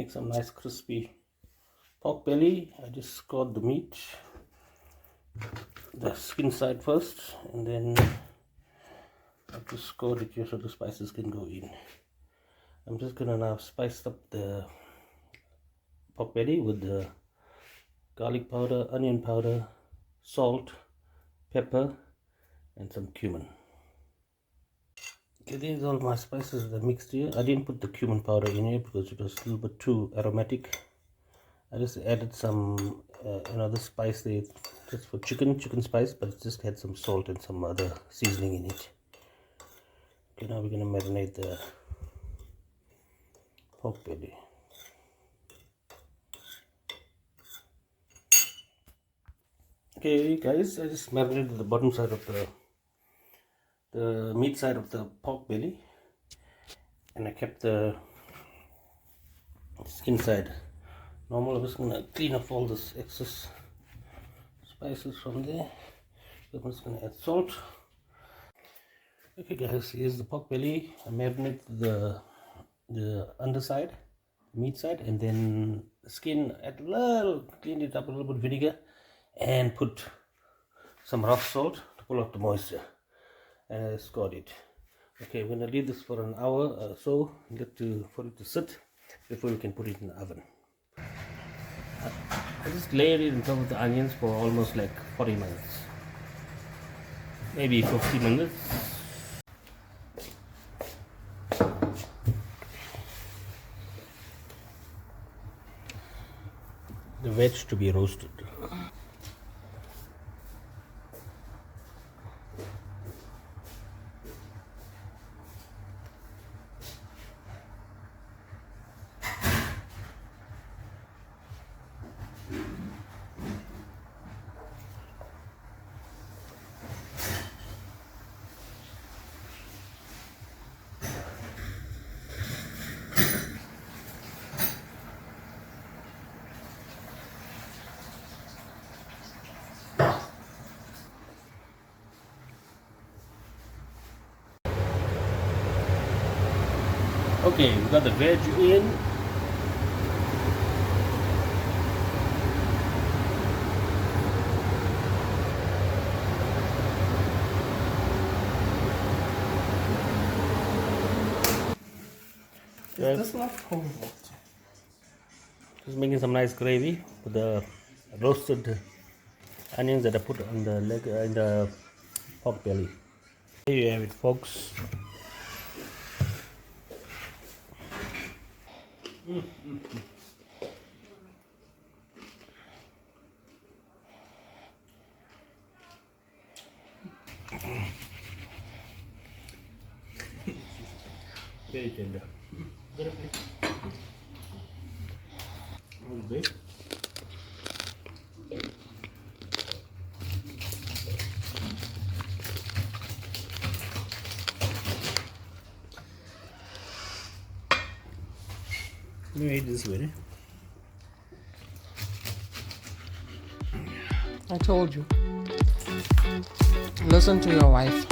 make some nice crispy pork belly. I just scored the meat, the skin side first, and then I just scored it here so the spices can go in. I'm just gonna now spice up the pork belly with the garlic powder, onion powder, salt, pepper, and some cumin. Okay, these are all my spices that are mixed here. I didn't put the cumin powder in here because it was a little bit too aromatic. I just added some another spice there just for chicken spice, but it just had some salt and some other seasoning in it. Okay, now we're going to marinate the pork belly. Okay guys, I just marinated the bottom side of the meat side of the pork belly, and I kept the skin side normal. I'm just going to clean up all this excess spices from there. I'm just going to add salt. Okay guys, here's the pork belly. I marinated the underside, meat side, and then the skin. Add a little, cleaned it up a little bit vinegar, and put some rough salt to pull out the moisture, and I scored it. Okay, we're gonna leave this for an hour or so, for it to sit before we can put it in the oven. I just layered it on top of the onions for almost like 40 minutes, maybe 50 minutes. The veg to be roasted. Okay, we got the veg in. Is this not cold? Just making some nice gravy with the roasted onions that I put on the leg in the pork belly. Here you have it, folks. Very tender. Okay. You eat this way. I told you. Listen to your wife.